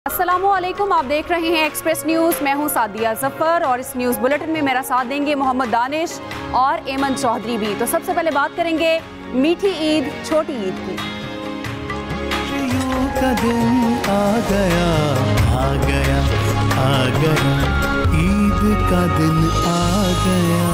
अस्सलामुअलैकुम, आप देख रहे हैं एक्सप्रेस न्यूज़। मैं हूं सादिया जफर और इस न्यूज़ बुलेटिन में मेरा साथ देंगे मोहम्मद दानिश और एमन चौधरी भी। तो सबसे पहले बात करेंगे मीठी ईद छोटी ईद की। का दिन आ गया, आ गया, आ गया, ईद का दिन आ गया।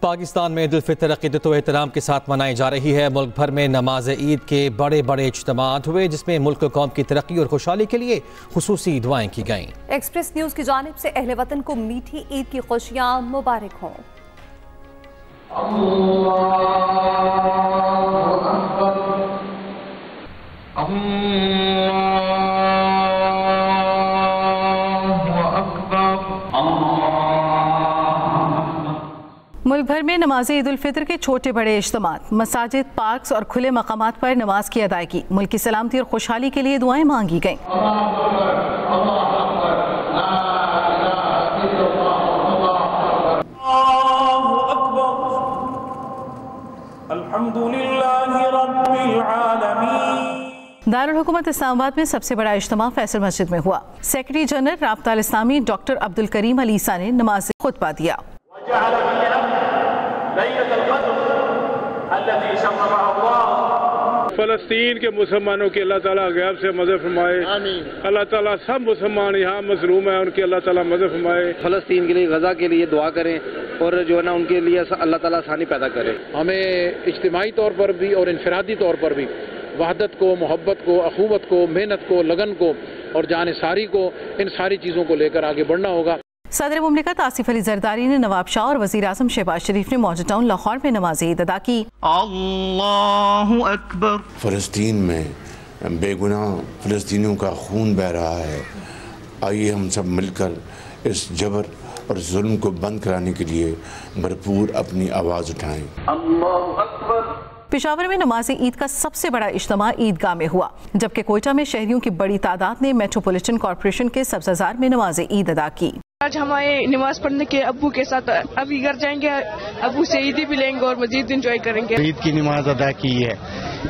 पाकिस्तान में ईद उल फितर अक़ीदत व एहतराम के साथ मनाई जा रही है। मुल्क भर में नमाज ईद के बड़े बड़े इज्तिमात हुए, जिसमें मुल्क कौम की तरक्की और खुशहाली के लिए खुसूसी दुआएं की गईं। एक्सप्रेस न्यूज़ की जानिब से अहले वतन को मीठी ईद की खुशियाँ मुबारक हों। मुल्क भर में नमाज ईद उल फितर के छोटे बड़े इज्तिमात, मसाजिद, पार्क्स और खुले मकामात पर नमाज की अदायगी, मुल्क की सलामती और खुशहाली के लिए दुआएं मांगी गईं। दारुल हुकूमत इस्लामाबाद में सबसे बड़ा इज्तिमा फैसल मस्जिद में हुआ। सेक्रेटरी जनरल राब्ता अल इस्लामी डॉक्टर अब्दुल करीम अल ईसा ने नमाज खुतबा दिया। फलस्तीन के मुसलमानों की अल्लाह ताला गैब से मदद फरमाए। अल्लाह ताला सब मुसलमान यहाँ मजलूम है, उनकी अल्लाह ताला मदद फरमाए। फलस्तीन के लिए, गजा के लिए दुआ करें और जो है ना उनके लिए अल्लाह ताला आसानी पैदा करे। हमें इज्तिमाई तौर पर भी और इनफरादी तौर पर भी वहदत को, मोहब्बत को, अखूवत को, मेहनत को, लगन को और जानिसारी को, इन सारी चीज़ों को लेकर आगे बढ़ना होगा। सदर मुमलिकत आसिफ अली जरदारी ने नवाब शाह और वज़ीर आज़म शहबाज शरीफ ने मौजूद टाउन लाहौर में नमाज ईद अदा की। अल्लाहु अकबर। फ़लस्तीन में बेगुनाह फ़लस्तीनियों का खून बह रहा है। आइए हम सब मिलकर इस जबर और जुल्म को बंद कराने के लिए भरपूर अपनी आवाज़ उठाएं। अल्लाहु अकबर। पेशावर में नमाज ईद का सबसे बड़ा इज्तिमा ईदगाह में हुआ, जबकि कोयटा में शहरियों की बड़ी तादाद ने मेट्रोपॉलिटन कॉरपोरेशन के सब्ज़ाजार में नमाज ईद अदा की। आज हमारे नमाज पढ़ने के अब्बू के साथ अभी घर जाएंगे, अब्बू से ईदी भी लेंगे और मजीद इंजॉय करेंगे। ईद की नमाज अदा की है,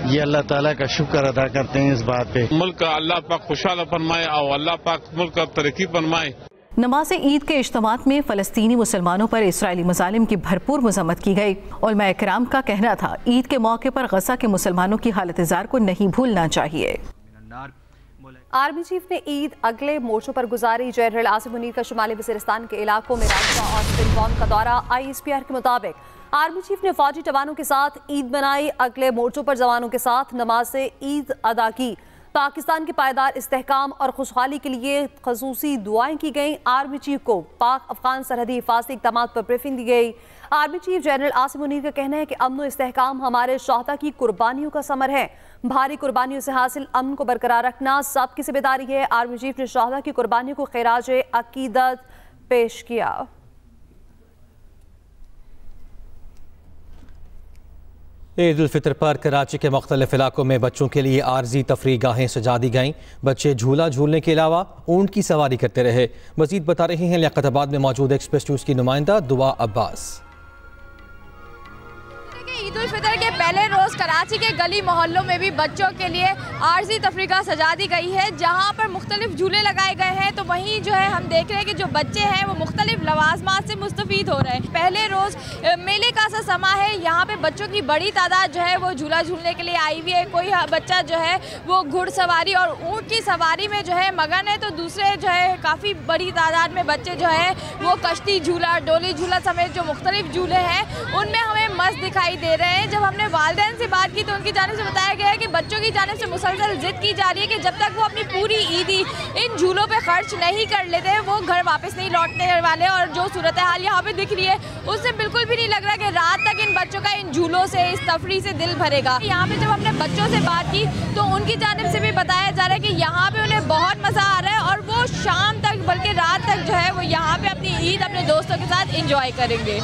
ये अल्लाह ताला का शुक्र अदा करते हैं इस बात पे। मुल्क का अल्लाह पाक खुशहाल फरमाए और अल्लाह पाक मुल्क का तरक्की फरमाए। नमाज ईद के इज्तिमात में फ़लस्तीनी मुसलमानों पर इसराइली मज़ालिम की भरपूर मज़म्मत की गई। उलमा इकराम का कहना था, ईद के मौके पर गज़ा के मुसलमानों की हालत ज़ार को नहीं भूलना चाहिए। आर्मी चीफ ने ईद अगले मोर्चों पर गुजारी। जनरल आसिम मुनीर का शुमाली वज़ीरिस्तान के इलाकों में रास्ता और स्पिलवान का दौरा। ISPR के मुताबिक आर्मी चीफ ने फौजी जवानों के साथ ईद मनाई, अगले मोर्चों पर जवानों के साथ नमाज से ईद अदा की। पाकिस्तान के पायदार इस्तेहकाम और खुशहाली के लिए खसूसी दुआएं की गईं। आर्मी चीफ को पाक अफगान सरहदी हिफाजती इक़दामात पर ब्रीफिंग दी गई। Army chief general Asim Munir का कहना है कि अमन और इस्तेहकाम हमारे शोहदा की कुर्बानियों का समर है। भारी कुर्बानियों से हासिल अमन को बरकरार रखना सबकी जिम्मेदारी है। आर्मी चीफ ने शोहदा की कुर्बानियों को खिराज अकीदत पेश किया। ईद उल फितर पर कराची के मुख्तलिफ इलाकों में बच्चों के लिए आर्जी तफरीह गाहें सजा दी गईं। बच्चे झूला झूलने के अलावा ऊंट की सवारी करते रहे। मजीद बता रही हैं लियाकताबाद में मौजूद एक्सप्रेस न्यूज़ की नुमाइंदा दुआ अब्बास। ईद उल फितर के पहले रोज़ कराची के गली मोहल्लों में भी बच्चों के लिए आर्जी तफरीका सजा दी गई है, जहां पर मुख्तलिफ झूले लगाए गए हैं। तो वहीं जो है हम देख रहे हैं कि जो बच्चे हैं वो मुख्तलिफ लवाजमात से मुस्तफ़ीद हो रहे हैं। पहले रोज़ मेले का सा समा है, यहाँ पे बच्चों की बड़ी तादाद जो है वो झूला झूलने के लिए आई हुई है। कोई बच्चा जो है वो घुड़सवारी और ऊँट की सवारी में जो है मगन है, तो दूसरे जो है काफ़ी बड़ी तादाद में बच्चे जो है वो कश्ती झूला, डोली झूला समेत जो मुख्तलिफ झूले हैं उनमें हमें मस्त दिखाई दे रहे हैं। जब हमने वालिदैन से बात की तो उनकी जानिब से बताया गया है कि बच्चों की जानिब से मुसलसल जिद की जा रही है कि जब तक वो अपनी पूरी ईदी इन झूलों पे खर्च नहीं कर लेते वो घर वापस नहीं लौटने वाले। और जो सूरत हाल यहाँ पे दिख रही है उससे बिल्कुल भी नहीं लग रहा कि रात तक इन बच्चों का इन झूलों से, इस तफरी से दिल भरेगा। यहाँ पे जब हमने बच्चों से बात की तो उनकी जानिब से भी बताया जा रहा है कि यहाँ पे उन्हें बहुत मज़ा आ रहा है और वो शाम तक बल्कि रात तक जो है वो यहाँ पे अपनी ईद अपने दोस्तों के साथ इंजॉय करेंगे।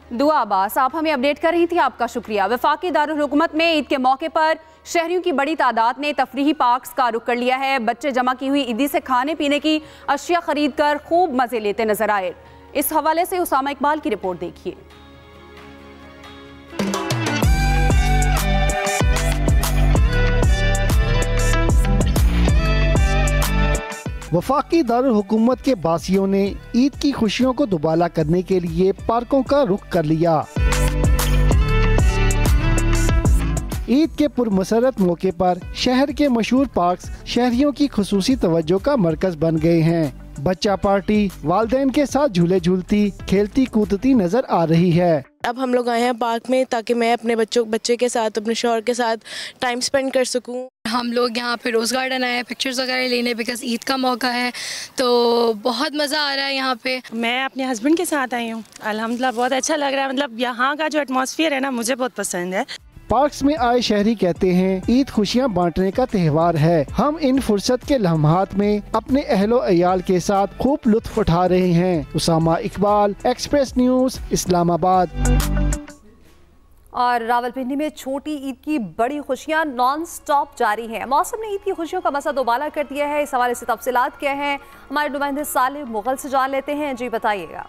दुआ अब्बास, आप हमें अपडेट कर रही थी, आपका शुक्रिया। वफाकी दारुल हुकूमत में ईद के मौके पर शहरियों की बड़ी तादाद ने तफरीही पार्क्स का रुख कर लिया है। बच्चे जमा की हुई ईदी से खाने पीने की अशिया खरीद कर खूब मजे लेते नजर आए। इस हवाले से उसामा इकबाल की रिपोर्ट देखिए। वफाकी दारुल हुकूमत के बासियों ने ईद की खुशियों को दुबाला करने के लिए पार्कों का रुख कर लिया। ईद के पुरमसरत मौके पर शहर के मशहूर पार्क्स शहरियों की खुसूसी तवज्जो का मरकज बन गए हैं। बच्चा पार्टी वालिदैन के साथ झूले झूलती खेलती कूदती नजर आ रही है। अब हम लोग आए हैं पार्क में ताकि मैं अपने बच्चे के साथ, अपने शौहर के साथ टाइम स्पेंड कर सकूं। हम लोग यहाँ पे रोज़ गार्डन आए हैं पिक्चर्स वगैरह लेने, बिकॉज ईद का मौका है तो बहुत मज़ा आ रहा है यहाँ पे। मैं अपने हस्बैंड के साथ आई हूँ, अल्हम्दुलिल्लाह बहुत अच्छा लग रहा है। मतलब यहाँ का जो एटमॉस्फेयर है ना, मुझे बहुत पसंद है। पार्क्स में आए शहरी कहते हैं ईद खुशियां बांटने का त्योहार है। हम इन फुर्सत के लम्हात में अपने अहलो अयाल के साथ खूब लुत्फ उठा रहे हैं। Usama Iqbal, Express News, Islamabad. और रावलपिंडी में छोटी ईद की बड़ी खुशियां नॉन स्टॉप जारी हैं। मौसम ने ईद की खुशियों का मसा दोबाला कर दिया है। इस हवाले से तफसीलात क्या हैं, हमारे नुमाइंदे सालिम मुगल से जान लेते हैं। जी बताइएगा।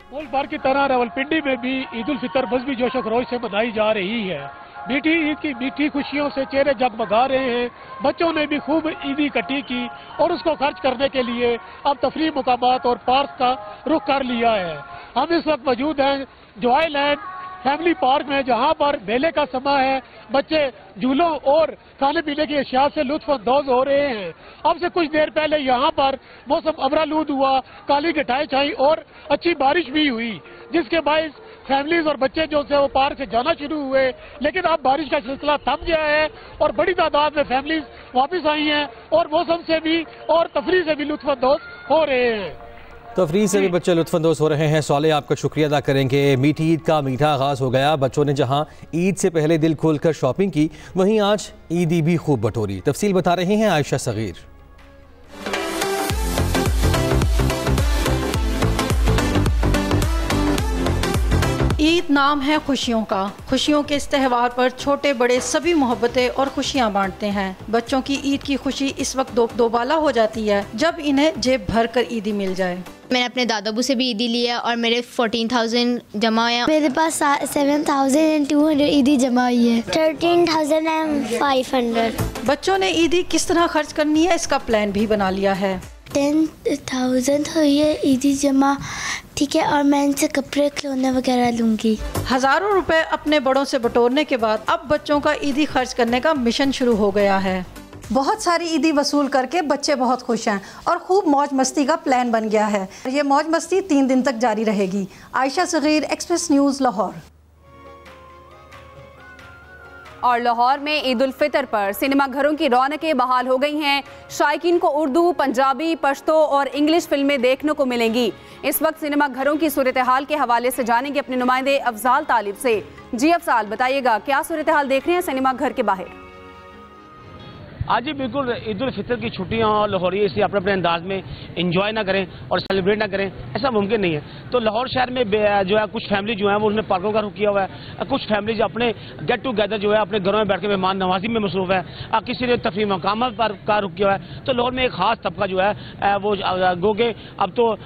मुल्क भर की तरह रावलपिंडी में भी ईद उल फितर मज़हबी जोश खरोश से मनाई जा रही है। मीठी ईद की मीठी खुशियों से चेहरे जगमगा रहे हैं। बच्चों ने भी खूब ईदी इकट्ठी की और उसको खर्च करने के लिए अब तफरीह मुकामात और पार्क का रुख कर लिया है। हम इस वक्त मौजूद हैं जॉयलैंड फैमिली पार्क में, जहां पर मेले का समय है। बच्चे झूलों और खाने पीने की अशिया से लुत्फ अंदोज हो रहे हैं। अब से कुछ देर पहले यहाँ पर मौसम अबरालूद हुआ, काली घटाएं छाई और अच्छी बारिश भी हुई, जिसके बायस फैमिलीज और बच्चे जो थे वो पार्क से जाना शुरू हुए। लेकिन अब बारिश का सिलसिला थम गया है और बड़ी तादाद में फैमिलीज वापस आई हैं और मौसम से भी और तफरीह से भी लुत्फ अंदोज हो रहे हैं। तफरीह से भी बच्चे लुत्फानंदोज हो रहे हैं। सौले आपका शुक्रिया अदा करेंगे। मीठी ईद का मीठा आगाज़ हो गया। बच्चों ने जहां ईद से पहले दिल खोलकर शॉपिंग की, वहीं आज ईदी भी खूब बटोरी। तफसील बता रही हैं आयशा सगीर। ईद नाम है खुशियों का। खुशियों के इस त्यौहार पर छोटे बड़े सभी मोहब्बतें और खुशियां बांटते हैं। बच्चों की ईद की खुशी इस वक्त दोबाला हो जाती है जब इन्हें जेब भर कर ईदी मिल जाए। मैंने अपने दादाबू से भी ईदी लिया और मेरे 14,000 जमा हुए। मेरे पास 7,200 ईदी जमा हुई है। 13,500। बच्चों ने ईदी किस तरह खर्च करनी है इसका प्लान भी बना लिया है। 10,000 हुई है ईदी जमा, ठीक है, और मैं इनसे कपड़े खिलौने वगैरह लूँगी। हज़ारों रुपए अपने बड़ों से बटोरने के बाद अब बच्चों का ईदी खर्च करने का मिशन शुरू हो गया है। बहुत सारी ईदी वसूल करके बच्चे बहुत खुश हैं और खूब मौज मस्ती का प्लान बन गया है। ये मौज मस्ती 3 दिन तक जारी रहेगी। Ayesha Sagir, express news, Lahore. और लाहौर में ईद उल फितर पर सिनेमा घरों की रौनकें बहाल हो गई हैं। शायकीन को उर्दू, पंजाबी, पश्तो और इंग्लिश फिल्में देखने को मिलेंगी। इस वक्त सिनेमा घरों की सूरत हाल के हवाले से जानेंगे अपने नुमाइंदे अफजाल तालिब से। जी अफजाल, बताइएगा क्या सूरत हाल देख रहे हैं सिनेमा घर के बाहर? आज ही बिल्कुल ईद उल फितर की छुट्टियां और लाहौरी इसे अपने अपने अंदाज में इंजॉय ना करें और सेलिब्रेट ना करें, ऐसा मुमकिन नहीं है। तो लाहौर शहर में जो है कुछ फैमिली जो है वो उसने पार्कों का रुख किया हुआ है। कुछ फैमिली अपने गेट टुगेदर जो है अपने घरों में बैठ के मेहमान नवाजी में मसरूफ है। किसी ने तफरीह मकाम पर का रुख किया हुआ है। तो लाहौर में एक खास तबका जो है वो गो के अब तो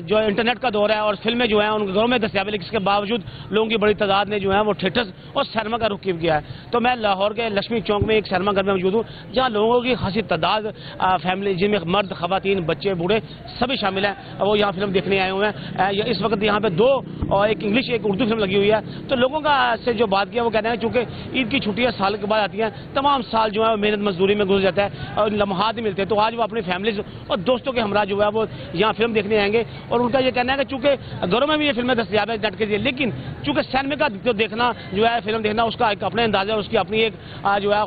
जो इंटरनेट का दौर है और फिल्में जो है उनके घरों में दस्तियाब है, लेकिन इसके बावजूद लोगों की बड़ी तादाद ने जो है वो थिएटर्स और सिनेमा का रुख किया है। तो मैं लाहौर के लक्ष्मी चौक में एक सिनेमा घर में मौजूद हूँ, जहाँ लोगों की खासी तादाद फैमिली जिनमें मर्द, खवातीन, बच्चे, बूढ़े सभी शामिल हैं, वो यहाँ फिल्म देखने आए हुए हैं। इस वक्त यहाँ पे 2 और एक इंग्लिश एक उर्दू फिल्म लगी हुई है। तो लोगों का से जो बात किया वो कहना है चूँकि ईद की छुट्टियाँ साल के बाद आती हैं, तमाम साल जो है मेहनत मजदूरी में गुजर जाता है और लम्हात ही मिलते हैं। तो आज वो अपनी फैमिली और दोस्तों के हमरा जो है वो यहाँ फिल्म देखने आएंगे। और उनका ये कहना है कि चूँकि घरों में भी ये फिल्में दस्तियाब है नेट के जरिए, लेकिन चूँकि सिनेमा का जो देखना जो है फिल्म देखना उसका एक अपने अंदाजा, उसकी अपनी एक जो है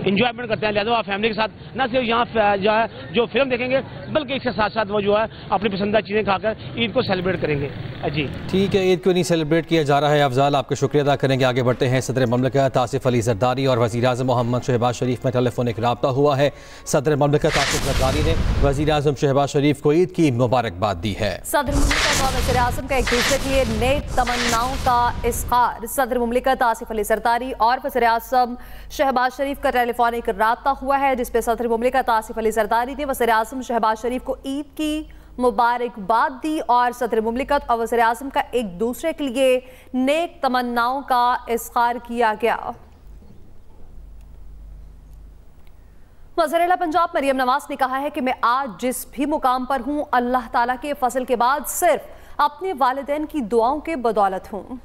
इंजॉयमेंट करते हैं। लिहाजा फैमिली के साथ न सिर्फ यहाँ जो है जो फिल्म देखेंगे, बल्कि इसके साथ साथ वो जो है अपनी पसंदीदा चीज़ें खाकर ईद को सेलिब्रेट करेंगे। जी ठीक है, ईद क्यों नहीं सेलिब्रेट किया जा रहा है? अफजाल, आपका शुक्रिया अदा करेंगे। आगे बढ़ते हैं। सदर ममलकत आसिफ अली जरदारी और वज़ीर आज़म मोहम्मद शहबाज शरीफ में टेलीफोनिक रब्ता हुआ है। सदर ममलकत आसिफ जरदारी ने वज़ीर आज़म शहबाज शरीफ को ईद की मुबारकबाद दी है। सदर मुमलिकत और वज़ीर आज़म का एक दूसरे के लिए नेक तमन्नाओं का इज़हार। सदर मुमलिकत आसिफ अली जरदारी और वज़ीर आज़म शहबाज शरीफ का टेलीफोनिक रब्ता हुआ है, जिसपे सदर मुमलिकत आसिफ अली जरदारी ने वज़ीर आज़म शहबाज शरीफ को ईद की मुबारकबाद दी और सदर मुमलिकत और वज़ीर आज़म का एक दूसरे के लिए नेक तमन्नाओं का इज़हार किया गया। वज़ीर-ए-आला पंजाब मरियम नवाज ने कहा है कि मैं आज जिस भी मुकाम पर हूँ अल्लाह ताला के फजल के बाद सिर्फ अपने वालिदैन की दुआओं के बदौलत हूँ।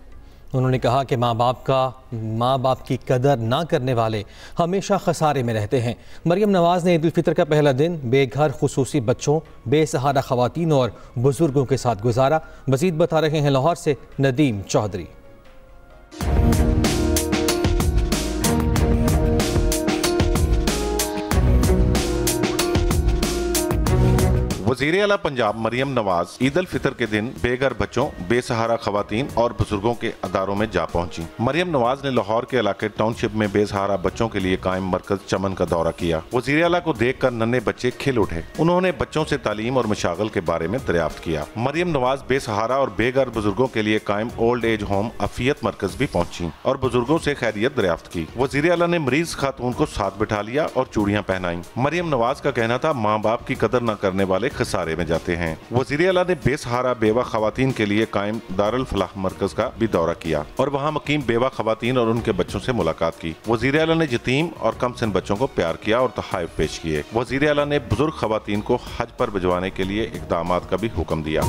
उन्होंने कहा कि माँ बाप की कदर ना करने वाले हमेशा खसारे में रहते हैं। मरियम नवाज ने ईद उल फितर का पहला दिन बेघर खुसूसी बच्चों, बेसहारा खवातीन और बुजुर्गों के साथ गुजारा। मजीद बता रहे हैं लाहौर से नदीम चौधरी। वज़ीर आला पंजाब मरियम नवाज ईद उल फितर के दिन बेघर बच्चों, बेसहारा खवातीन और बुजुर्गों के अदारों में जा पहुंची। मरियम नवाज ने लाहौर के इलाके टाउनशिप में बेसहारा बच्चों के लिए कायम मरकज चमन का दौरा किया। वज़ीर आला को देखकर नन्हे बच्चे खिल उठे। उन्होंने बच्चों से तालीम और मशागल के बारे में दरियाफ्त किया। मरियम नवाज बेसहारा और बेघर बुजुर्गों के लिए कायम ओल्ड एज होम अफियत मरकज भी पहुंची और बुजुर्गों से खैरियत दरियाफ्त की। वज़ीर आला ने मरीज खातून को साथ बिठा लिया और चूड़ियां पहनाई। मरियम नवाज का कहना था माँ बाप की कदर न करने वाले खसारे में जाते हैं। वज़ीर आला ने बेसहारा बेवा खवातीन के लिए कायम दारुल फलाह मरकज का भी दौरा किया और वहाँ मुकीम बेवा खवातीन और उनके बच्चों से मुलाकात की। वज़ीर आला ने यतीम और कम सिन बच्चों को प्यार किया और तोहफे पेश किए। वज़ीर आला ने बुजुर्ग खवातीन को हज पर भिजवाने के लिए इक़दामात का भी हुक्म दिया।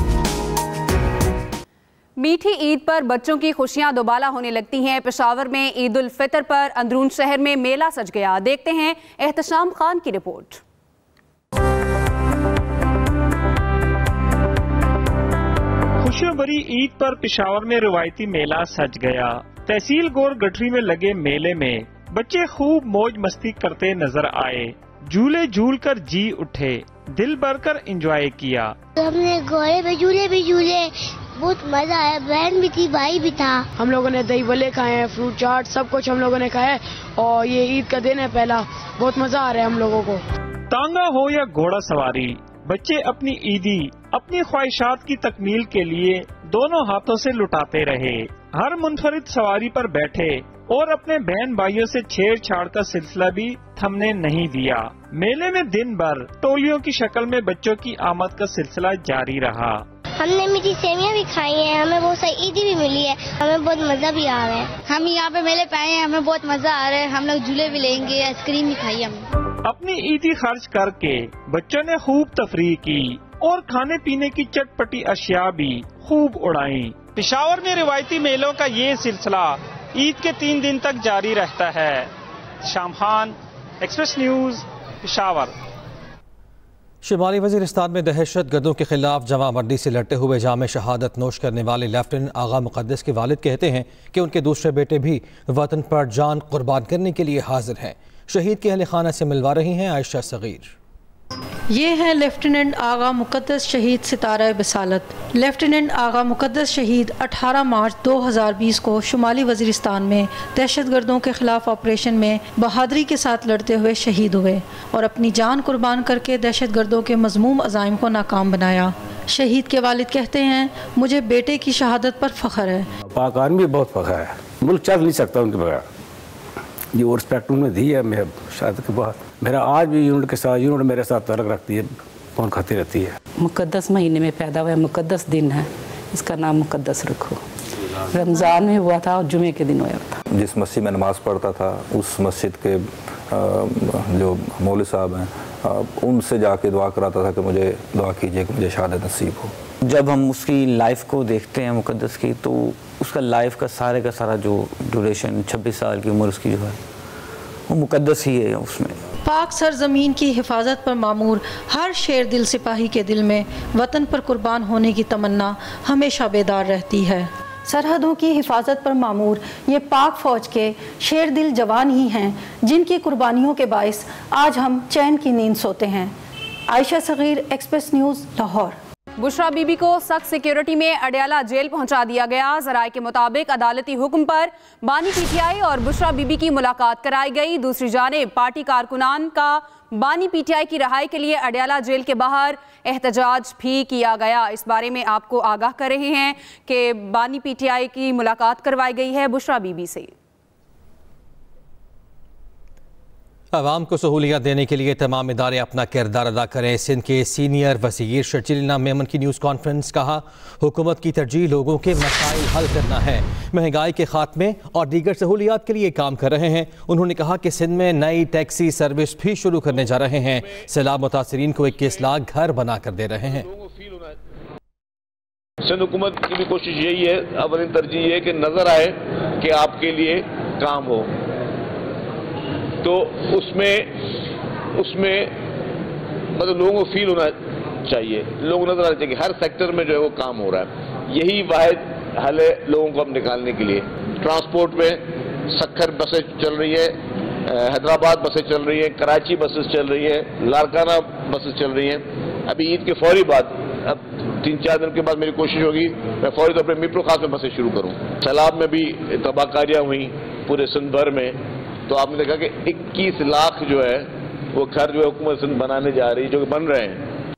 मीठी ईद पर बच्चों की खुशियां दोबाला होने लगती हैं। पेशावर में ईद उल फितर पर अंदरून शहर में मेला सज गया। देखते हैं एहतशाम खान की रिपोर्ट। खुशियों भरी ईद पर पेशावर में रिवायती मेला सज गया। तहसील गोर गठरी में लगे मेले में बच्चे खूब मौज मस्ती करते नजर आए। झूले झूल कर जी उठे, दिल भरकर एंजॉय किया। हमने घोड़े पे झूले, बहुत मजा आया। बहन भी थी, भाई भी था। हम लोगों ने दही भल्ले खाए हैं, फ्रूट चाट, सब कुछ हम लोगों ने खाया है और ये ईद का दिन है पहला, बहुत मजा आ रहा है हम लोगों को। तांगा हो या घोड़ा सवारी, बच्चे अपनी ईदी अपनी ख्वाहिशात की तकमील के लिए दोनों हाथों से लुटाते रहे। हर मुनफरिद सवारी पर बैठे और अपने बहन भाइयों से छेड़छाड़ का सिलसिला भी थमने नहीं दिया। मेले में दिन भर टोलियों की शक्ल में बच्चों की आमद का सिलसिला जारी रहा। हमने मीठी सेवियां भी खाई हैं, हमें बहुत सारी ईदी भी मिली है, हमें बहुत मजा भी आ रहा है। हम यहाँ पे मेले पे आए हैं, हमें बहुत मजा आ रहा है। हम लोग झूले भी लेंगे, आइसक्रीम भी खाई हमने। अपनी ईदी खर्च करके बच्चों ने खूब तफरीह की और खाने पीने की चटपटी अशिया भी खूब उड़ाई। पेशावर में रिवायती मेलों का ये सिलसिला ईद के 3 दिन तक जारी रहता है। शाम खान, एक्सप्रेस न्यूज, पेशावर। शुमाली वज़ीरिस्तान में दहशत गर्दों के खिलाफ जमा मर्दी से लड़ते हुए जाम शहादत नोश करने वाले लेफ्टिनेंट आगा मुक़द्दस के वालिद कहते हैं कि उनके दूसरे बेटे भी वतन पर जान कुर्बान करने के लिए हाजिर हैं। शहीद के अहले खाना से मिलवा रही हैं आयशा सगीर। ये है लेफ्टिनेंट आगा मुक़द्दस शहीद सितारा बसालत। लेफ्टिनेंट आगा मुक़द्दस शहीद 18 मार्च 2020 को शुमाली वज़ीरिस्तान में दहशतगर्दों के खिलाफ ऑपरेशन में बहादुरी के साथ लड़ते हुए शहीद हुए और अपनी जान कुर्बान करके दहशतगर्दों के मज़मूम अज़ाइम को नाकाम बनाया। शहीद के वालिद कहते हैं, मुझे बेटे की शहादत पर फ़ख्र है। पाक आर्मी बहुत फ़ख्र है, मुल्क चल नहीं सकता उनके बगैर। ये रिस्पेक्ट उन्होंने दी है मैं शायद के बाद। मेरा आज भी यूनिट मेरे साथ तलक रखती है, फ़ोन खाती रहती है। मुक़द्दस महीने में पैदा हुआ, मुक़द्दस दिन है, इसका नाम मुक़द्दस रखो। रमज़ान में हुआ था और जुमे के दिन हुआ था। जिस मस्जिद में नमाज़ पढ़ता था उस मस्जिद के जो मौलवी साहब हैं उनसे जाके दुआ कराता था कि मुझे दुआ कीजिए कि मुझे शहादत नसीब हो। जब हम उसकी लाइफ को देखते हैं मुक़द्दस की, तो उसका लाइफ का सारा जो ड्यूरेशन 26 साल की उम्र उसकी जो है वो मुक़द्दस ही है। उसमें पाक सरजमीन की हिफाजत पर मामूर हर शेर दिल सिपाही के दिल में वतन पर कुर्बान होने की तमन्ना हमेशा बेदार रहती है। सरहदों की हिफाजत पर मामूर ये पाक फ़ौज के शेर दिल जवान ही हैं जिनकी कुर्बानियों के बाइस आज हम चैन की नींद सोते हैं। Ayesha Sagir, express news, Lahore. बुशरा बीबी को सख्त सिक्योरिटी में अडयाला जेल पहुंचा दिया गया। ज़राए के मुताबिक अदालती हुक्म पर बानी पीटीआई और बुशरा बीबी की मुलाकात कराई गई। दूसरी जानिब पार्टी कारकुनान का बानी पीटीआई की रहाई के लिए अडयाला जेल के बाहर एहतजाज भी किया गया। इस बारे में आपको आगाह कर रहे हैं कि बानी पीटीआई की मुलाकात करवाई गई है बुशरा बीबी से। आवाम को सहूलियत देने के लिए तमाम इदारे अपना किरदार अदा करें। सिंध के सीनियर वज़ीर शर्जील मेमन की न्यूज़ कॉन्फ्रेंस। कहा, हुकूमत की तरजीह लोगों के मसाइल हल करना है, महंगाई के खात्मे और दीगर सहूलियात के लिए काम कर रहे हैं। उन्होंने कहा कि सिंध में नई टैक्सी सर्विस भी शुरू करने जा रहे हैं। सैलाब मुतासरीन को 21 लाख घर बना कर दे रहे हैं। सिंध हुकूमत की भी कोशिश यही है, अवलिन तरजीह ये कि नजर आए कि आपके लिए काम हो, तो उसमें मतलब लोगों को फील होना चाहिए, लोग नजर आना चाहिए कि हर सेक्टर में जो है वो काम हो रहा है। यही वाहिद हल है लोगों को अब निकालने के लिए। ट्रांसपोर्ट में सक्खर बसें चल रही है, हैदराबाद बसें चल रही है, कराची बसेस चल रही है, लारकाना बसेस चल रही हैं। अभी ईद के फौरी बाद, अब 3-4 दिन के बाद मेरी कोशिश होगी मैं फौरी तौर पर मीट्रो खास में बसें शुरू करूँ। सैलाब में भी तबाहकारियाँ हुई पूरे सिंध भर में, तो आपने देखा कि 21 लाख जो है वो घर जो है हुकूमत सिंध बनाने जा रही है, जो कि बन रहे हैं।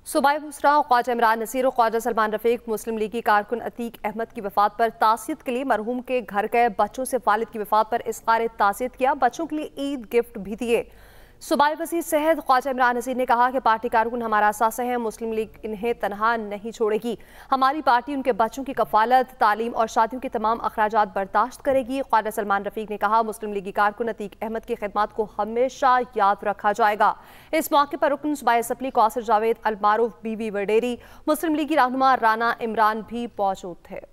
सूबाई बुसरा ख्वाजा इमरान नसीर और ख्वाजा सलमान रफीक मुस्लिम लीगी कारकुन अतीक अहमद की वफात पर तासियत के लिए मरहूम के घर गए। बच्चों से वालिद की वफात पर इज़हार तासियत किया, बच्चों के लिए ईद गिफ्ट भी दिए। सूबाई वज़ीर सेहत ख्वाजा इमरान नसीर ने कहा कि पार्टी कारकुन हमारा असासा है, मुस्लिम लीग इन्हें तनहा नहीं छोड़ेगी। हमारी पार्टी उनके बच्चों की कफालत, तालीम और शादियों के तमाम अखराजात बर्दाश्त करेगी। ख्वाजा सलमान रफीक ने कहा, मुस्लिम लीगी कारकुन अतीक अहमद की खिदमत को हमेशा याद रखा जाएगा। इस मौके पर रुकन सूबाई असम्बली कौसर जावेद अलमारूफ, बीवी वडेरी, मुस्लिम लीगी रहनुमा राना इमरान भी मौजूद थे।